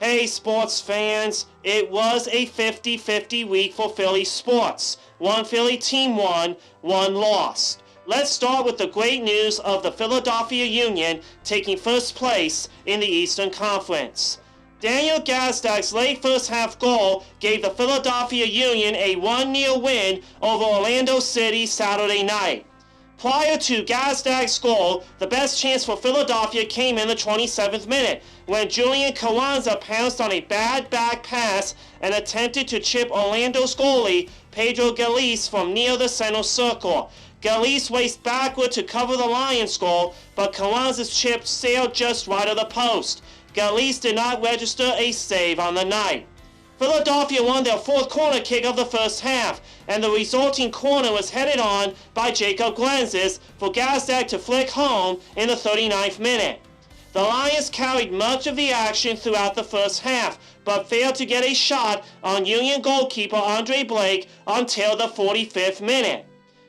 Hey sports fans, it was a 50-50 week for Philly sports. One Philly team won, one lost. Let's start with the great news of the Philadelphia Union taking first place in the Eastern Conference. Daniel Gazdag's late first half goal gave the Philadelphia Union a 1-0 win over Orlando City Saturday night. Prior to Gazdag's goal, the best chance for Philadelphia came in the 27th minute when Julian Carranza pounced on a bad back pass and attempted to chip Orlando's goalie Pedro Galice from near the center circle. Galice raced backward to cover the Lions' goal, but Carranza's chip sailed just right of the post. Galice did not register a save on the night. Philadelphia won their fourth corner kick of the first half, and the resulting corner was headed on by Jacob Glenzis for Gazdag to flick home in the 39th minute. The Lions carried much of the action throughout the first half, but failed to get a shot on Union goalkeeper Andre Blake until the 45th minute.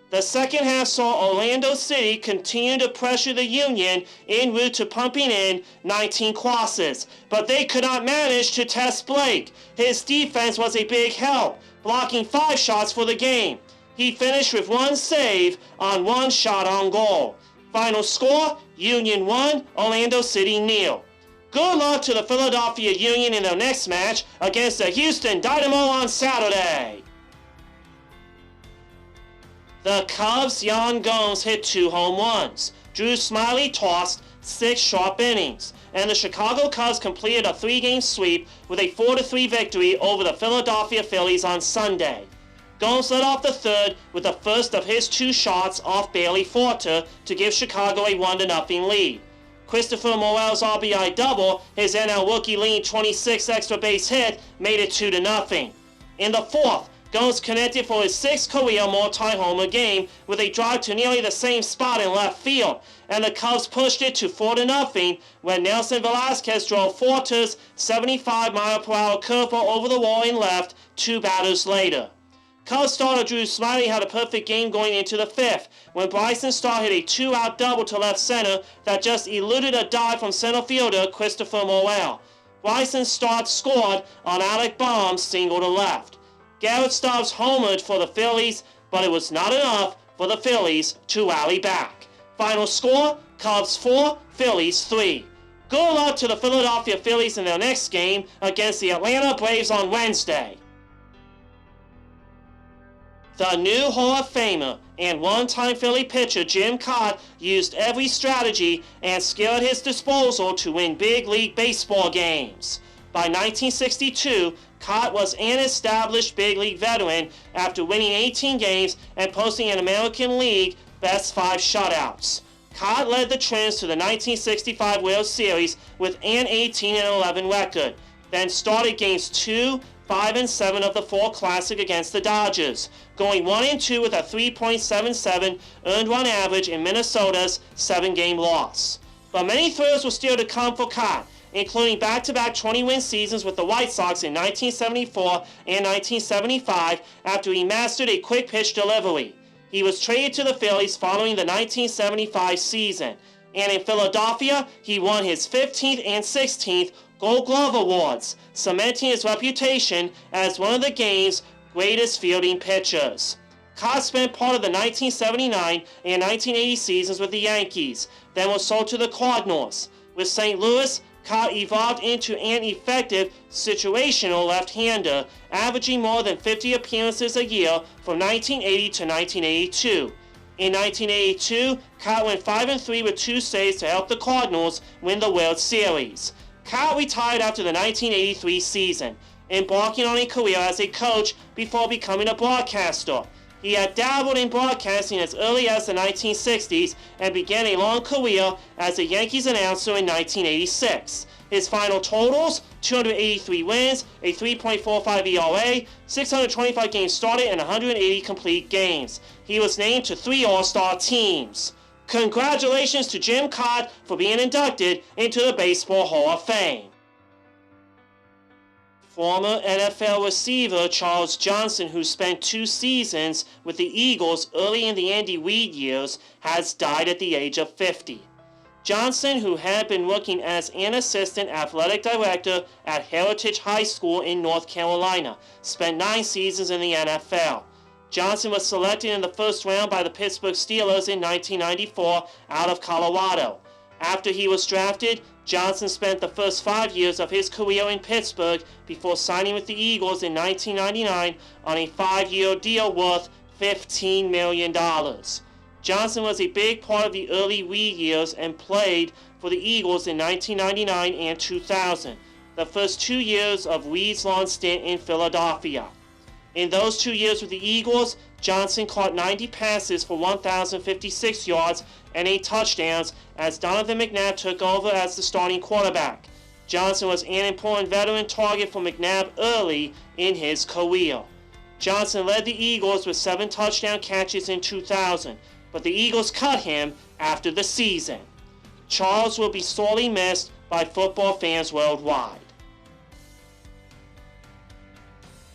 The second half saw Orlando City continue to pressure the Union en route to pumping in 19 crosses, but they could not manage to test Blake. His defense was a big help, blocking 5 shots for the game. He finished with 1 save on 1 shot on goal. Final score, Union 1, Orlando City 0. Good luck to the Philadelphia Union in their next match against the Houston Dynamo on Saturday. The Cubs' Yan Gomes hit 2 home runs. Drew Smyly tossed 6 sharp innings, and the Chicago Cubs completed a 3-game sweep with a 4-3 victory over the Philadelphia Phillies on Sunday. Gomes led off the third with the first of his 2 shots off Bailey Forter to give Chicago a 1-0 lead. Christopher Morel's RBI double, his NL rookie leading 26 extra base hit, made it 2-0. In the fourth, Gomes connected for his 6th career multi-homer game with a drive to nearly the same spot in left field, and the Cubs pushed it to 4-0 when Nelson Velasquez drove Forter's 75-mile-per-hour curveball over the wall in left 2 batters later. Cubs starter Drew Smyly had a perfect game going into the 5th when Bryson Star hit a 2-out double to left center that just eluded a dive from center fielder Christopher Morel. Bryson Star scored on Alec Baum's single to left. Garrett Stubbs homered for the Phillies, but it was not enough for the Phillies to rally back. Final score, Cubs 4, Phillies 3. Good luck to the Philadelphia Phillies in their next game against the Atlanta Braves on Wednesday. The new Hall of Famer and one-time Philly pitcher Jim Kaat used every strategy and skill at his disposal to win big league baseball games. By 1962, Kaat was an established big league veteran after winning 18 games and posting an American League Best 5 shutouts. Kaat led the Twins to the 1965 World Series with an 18-11 record, then started games 2, 5, and 7 of the Fall Classic against the Dodgers, going 1-2 with a 3.77 earned run average in Minnesota's 7-game loss. But many thrills were still to come for Kaat, including back-to-back 20-win seasons with the White Sox in 1974 and 1975 after he mastered a quick-pitch delivery. He was traded to the Phillies following the 1975 season, and in Philadelphia, he won his 15th and 16th Gold Glove Awards, cementing his reputation as one of the game's greatest fielding pitchers. Kaat spent part of the 1979 and 1980 seasons with the Yankees, then was sold to the Cardinals. With St. Louis, Kaat evolved into an effective situational left-hander, averaging more than 50 appearances a year from 1980 to 1982. In 1982, Kaat went 5-3 with 2 saves to help the Cardinals win the World Series. Kaat retired after the 1983 season, embarking on a career as a coach before becoming a broadcaster. He had dabbled in broadcasting as early as the 1960s and began a long career as a Yankees announcer in 1986. His final totals, 283 wins, a 3.45 ERA, 625 games started, and 180 complete games. He was named to 3 All-Star teams. Congratulations to Jim Kaat for being inducted into the Baseball Hall of Fame. Former NFL receiver Charles Johnson, who spent 2 seasons with the Eagles early in the Andy Reid years, has died at the age of 50. Johnson, who had been working as an assistant athletic director at Heritage High School in North Carolina, spent 9 seasons in the NFL. Johnson was selected in the first round by the Pittsburgh Steelers in 1994 out of Colorado. After he was drafted, Johnson spent the first 5 years of his career in Pittsburgh before signing with the Eagles in 1999 on a 5-year deal worth $15 million. Johnson was a big part of the early Reed years and played for the Eagles in 1999 and 2000, the first 2 years of Reed's long stint in Philadelphia. In those 2 years with the Eagles, Johnson caught 90 passes for 1,056 yards and 8 touchdowns as Donovan McNabb took over as the starting quarterback. Johnson was an important veteran target for McNabb early in his career. Johnson led the Eagles with 7 touchdown catches in 2000, but the Eagles cut him after the season. Charles will be sorely missed by football fans worldwide.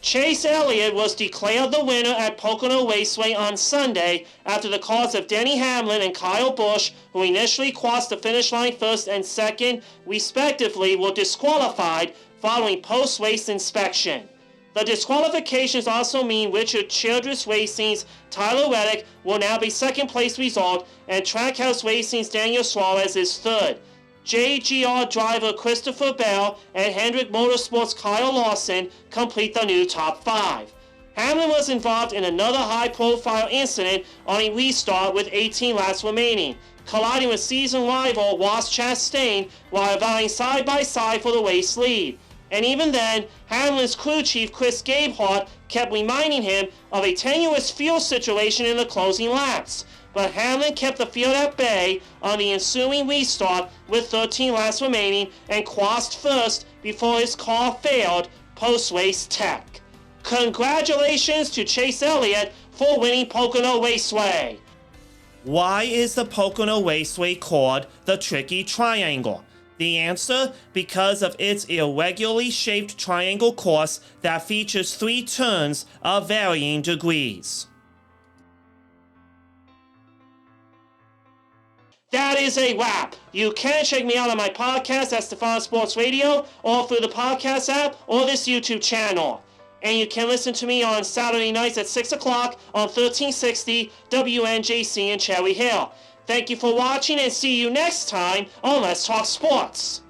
Chase Elliott was declared the winner at Pocono Raceway on Sunday after the cars of Denny Hamlin and Kyle Busch, who initially crossed the finish line first and second, respectively, were disqualified following post-race inspection. The disqualifications also mean Richard Childress Racing's Tyler Reddick will now be second-place result, and Trackhouse Racing's Daniel Suarez is third. JGR driver Christopher Bell and Hendrick Motorsports' Kyle Larson complete the new top 5. Hamlin was involved in another high-profile incident on a restart with 18 laps remaining, colliding with season rival Ross Chastain while vying side-by-side for the race lead. And even then, Hamlin's crew chief Chris Gabehart kept reminding him of a tenuous fuel situation in the closing laps. But Hamlin kept the field at bay on the ensuing restart with 13 laps remaining and crossed first before his car failed post-race tech. Congratulations to Chase Elliott for winning Pocono Raceway. Why is the Pocono Raceway called the Tricky Triangle? The answer, because of its irregularly shaped triangle course that features 3 turns of varying degrees. That is a wrap. You can check me out on my podcast at Stefan Sports Radio, or through the podcast app, or this YouTube channel. And you can listen to me on Saturday nights at 6 o'clock on 1360 WNJC in Cherry Hill. Thank you for watching, and see you next time on Let's Talk Sports.